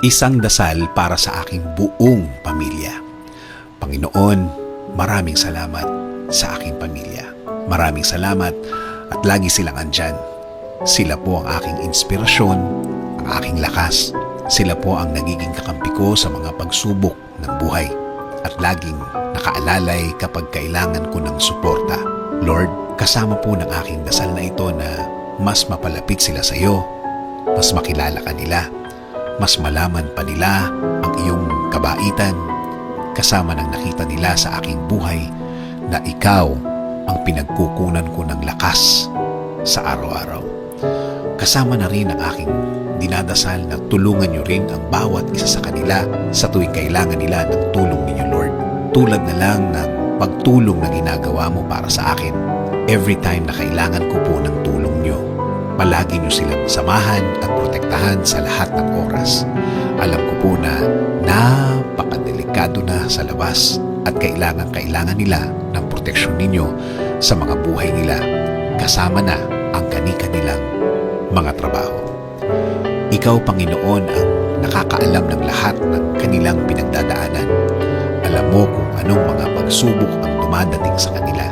Isang dasal para sa aking buong pamilya. Panginoon, maraming salamat sa aking pamilya. Maraming salamat at lagi silang andyan. Sila po ang aking inspirasyon, ang aking lakas. Sila po ang nagiging kakampi ko sa mga pagsubok ng buhay at laging nakaalalay kapag kailangan ko ng suporta. Lord, kasama po ng aking dasal na ito na mas mapalapit sila sa iyo, mas makilala ka nila, mas malaman pa nila ang iyong kabaitan, kasama ng nakita nila sa aking buhay na ikaw ang pinagkukunan ko ng lakas sa araw-araw. Kasama na rin ang aking dinadasal na tulungan niyo rin ang bawat isa sa kanila sa tuwing kailangan nila ng tulong ninyo, Lord. Tulad na lang ng pagtulong na ginagawa mo para sa akin. Every time na kailangan ko po ng tulong niyo, palagi niyo silang samahan at protektahan sa lahat ng oras. Alam ko po na napakadelikado na sa labas at kailangan nila ng proteksyon ninyo sa mga buhay nila, kasama na ang kani-kanilang mga trabaho. Ikaw, Panginoon, ang nakakaalam ng lahat ng kanilang pinagdadaanan. Alam mo kung anong mga pagsubok ang dumadating sa kanila.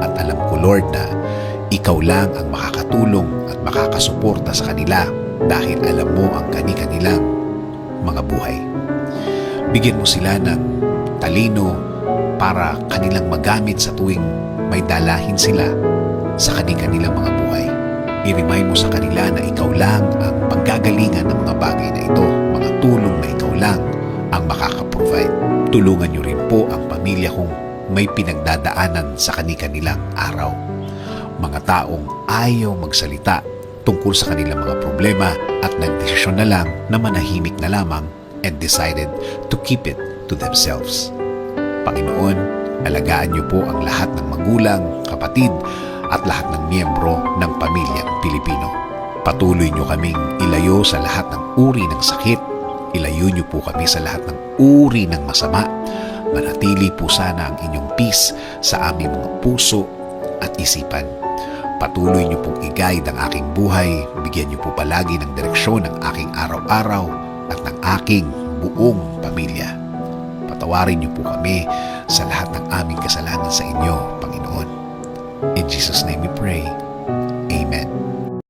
At alam ko, Lord, na ikaw lang ang makakatulong at makakasuporta sa kanila dahil alam mo ang kani-kanilang mga buhay. Bigyan mo sila ng talino para kanilang magamit sa tuwing may dalahin sila sa kani-kanilang mga buhay. I-remind mo sa kanila na ikaw lang ang panggagalingan ng mga bagay na ito, mga tulong na ikaw lang ang makakaprovide. Tulungan niyo rin po ang pamilya kong may pinagdadaanan sa kani-kanilang araw. Mga taong ayaw magsalita tungkol sa kanilang mga problema at nagdesisyon na lang na manahimik na lamang and decided to keep it to themselves. Panginoon, alagaan niyo po ang lahat ng magulang, kapatid, at lahat ng miyembro ng pamilyang Pilipino. Patuloy niyo kaming ilayo sa lahat ng uri ng sakit. Ilayo niyo po kami sa lahat ng uri ng masama. Manatili po sana ang inyong peace sa aming mga puso at isipan. Patuloy niyo pong i-guide ang aking buhay. Bigyan niyo po palagi ng direksyon ng aking araw-araw at ng aking buong pamilya. Patawarin niyo po kami sa lahat ng aming kasalanan sa inyo, Panginoon. In Jesus' name we pray.